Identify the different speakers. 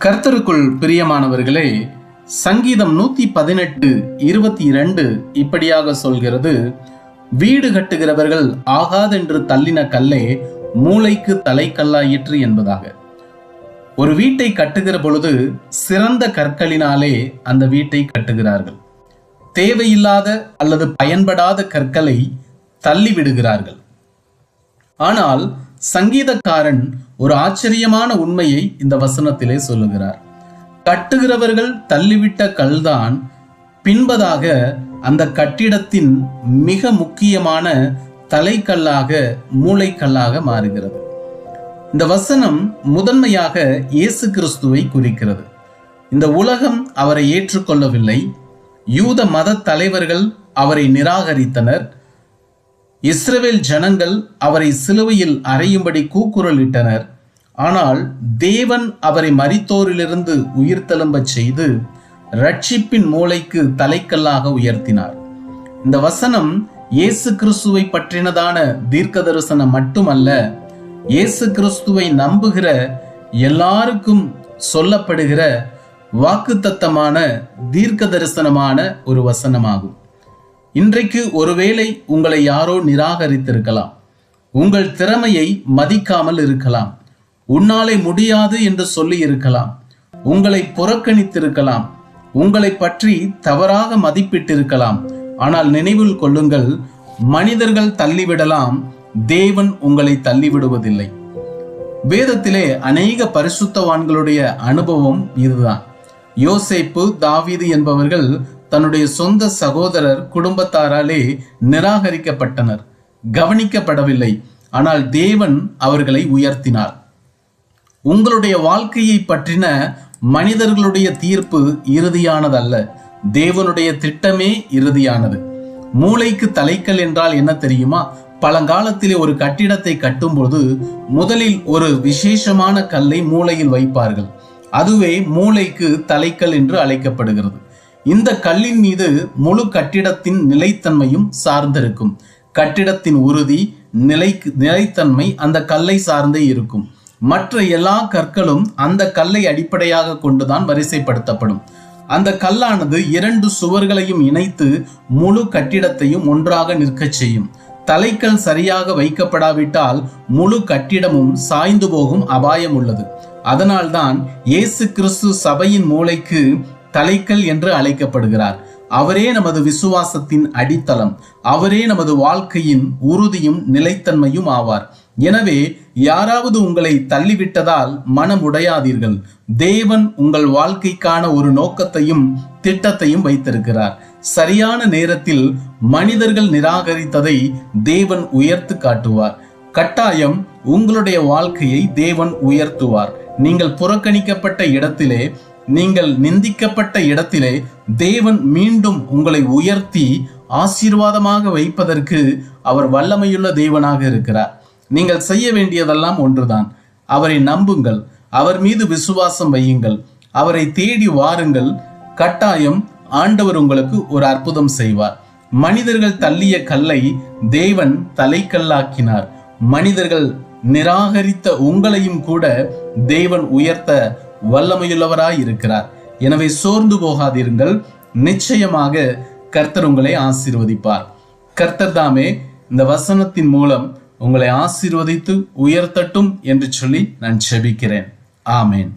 Speaker 1: கர்த்தருக்குள் பிரியமானவர்களே, சங்கீதம் 118:22 இப்படியாக சொல்கிறது: வீடு கட்டுகிறவர்கள் ஆகாதென்று தள்ளின கல்லே மூளைக்கு தலைக்கல்லாயிற்று என்பதாக. ஒரு வீட்டை கட்டுகிற பொழுது சிறந்த கற்களினாலே அந்த வீட்டை கட்டுகிறார்கள். தேவையில்லாத அல்லது பயன்படாத கற்களை தள்ளிவிடுகிறார்கள். ஆனால் சங்கீதக்காரன் ஒரு ஆச்சரியமான உண்மையை இந்த வசனத்திலே சொல்லுகிறார். கட்டுகிறவர்கள் தள்ளிவிட்ட கல்தான் பின்பதாக அந்த கட்டிடத்தின் மிக முக்கியமான தலைக்கல்லாக, மூளைக்கல்லாக மாறுகிறது. இந்த வசனம் முதன்மையாக இயேசு கிறிஸ்துவை குறிக்கிறது. இந்த உலகம் அவரை ஏற்றுக்கொள்ளவில்லை. யூத மத தலைவர்கள் அவரை நிராகரித்தனர். இஸ்ரவேல் ஜனங்கள் அவரை சிலுவையில் அறையும்படி கூக்குரலிட்டனர். ஆனால் தேவன் அவரை மரித்தோரிலிருந்து உயிர்த்தெழும்பச் செய்து ரட்சிப்பின் மூளைக்கு தலைக்கல்லாக உயர்த்தினார். இந்த வசனம் இயேசு கிறிஸ்துவை பற்றினதான தீர்க்க தரிசனம் மட்டுமல்ல, இயேசு கிறிஸ்துவை நம்புகிற எல்லாருக்கும் சொல்லப்படுகிற வாக்குத்தத்தமான தீர்க்க தரிசனமான ஒரு வசனமாகும். இன்றைக்கு ஒருவேளை உங்களை யாரோ நிராகரித்திருக்கலாம். உங்கள் திறமையை மதிக்காமல் இருக்கலாம். உன்னாலே முடியாது என்று சொல்லி இருக்கலாம். உங்களை புறக்கணித்திருக்கலாம். உங்களை பற்றி தவறாக மதிப்பிட்டிருக்கலாம். ஆனால் நினைவில் கொள்ளுங்கள், மனிதர்கள் தள்ளிவிடலாம், தேவன் உங்களை தள்ளிவிடுவதில்லை. வேதத்திலே அநேக பரிசுத்தவான்களுடைய அனுபவம் இதுதான். யோசேப்பு, தாவீது என்பவர்கள் தன்னுடைய சொந்த சகோதரர் குடும்பத்தாராலே நிராகரிக்கப்பட்டனர், கவனிக்கப்படவில்லை. ஆனால் தேவன் அவர்களை உயர்த்தினார். உங்களுடைய வாழ்க்கையை பற்றின மனிதர்களுடைய தீர்ப்பு இறுதியானதல்ல, தேவனுடைய திட்டமே இறுதியானது. மூளைக்கு தலைக்கல் என்றால் என்ன தெரியுமா? பழங்காலத்திலே ஒரு கட்டிடத்தை கட்டும்போது முதலில் ஒரு விசேஷமான கல்லை மூளையில் வைப்பார்கள். அதுவே மூளைக்கு தலைக்கல் என்று அழைக்கப்படுகிறது. இந்த கல்லின் மீது முழு கட்டிடத்தின் நிலைத்தன்மையும் சார்ந்திருக்கும். கட்டிடத்தின் உறுதி, நிலைத்தன்மை அந்த கல்லை சார்ந்தே இருக்கும். மற்ற எல்லா கற்களும் அந்த கல்லை அடிப்படையாக கொண்டுதான் வரிசைப்படுத்தப்படும். அந்த கல்லானது இரண்டு சுவர்களையும் இணைத்து முழு கட்டிடத்தையும் ஒன்றாக நிற்கச் செய்யும். தலைக்கல் சரியாக வைக்கப்படாவிட்டால் முழு கட்டிடமும் சாய்ந்து போகும் அபாயம் உள்ளது. அதனால்தான் இயேசு கிறிஸ்து சபையின் மூளைக்கு தலைக்கல் என்று அழைக்கப்படுகிறார். அவரே நமது விசுவாசத்தின் அடித்தளம். அவரே நமது வாழ்க்கையின் உறுதியும் நிலைத்தன்மையும் ஆவார். எனவே யாராவது உங்களை தள்ளிவிட்டதால் மனம் உடையாதீர்கள். தேவன் உங்கள் வாழ்க்கைக்கான ஒரு நோக்கத்தையும் திட்டத்தையும் வைத்திருக்கிறார். சரியான நேரத்தில் மனிதர்கள் நிராகரித்ததை தேவன் உயர்த்து காட்டுவார். கட்டாயம் உங்களுடைய வாழ்க்கையை தேவன் உயர்த்துவார். நீங்கள் புறக்கணிக்கப்பட்ட இடத்திலே, நீங்கள் நிந்திக்கப்பட்ட இடத்திலே தேவன் மீண்டும் உங்களை உயர்த்தி ஆசீர்வாதமாக வைப்பதற்கு அவர் வல்லமையுள்ள தேவனாக இருக்கிறார். நீங்கள் செய்ய வேண்டியதெல்லாம் ஒன்றுதான். அவரை நம்புங்கள், அவர் மீது விசுவாசம் வையுங்கள், அவரை தேடி வாருங்கள். கட்டாயம் ஆண்டவர் உங்களுக்கு ஒரு அற்புதம் செய்வார். மனிதர்கள் தள்ளிய கல்லை தேவன் தலைக்கல்லாக்கினார். மனிதர்கள் நிராகரித்த உங்களையும் கூட தேவன் உயர்த்த வல்லமையுள்ளவராய் இருக்கிறார். எனவே சோர்ந்து போகாதீர்கள். நிச்சயமாக கர்த்தர் உங்களை ஆசீர்வதிப்பார். கர்த்தர் தாமே இந்த வசனத்தின் மூலம் உங்களை ஆசீர்வதித்து உயர்த்தட்டும் என்று சொல்லி நான் ஜெபிக்கிறேன். ஆமேன்.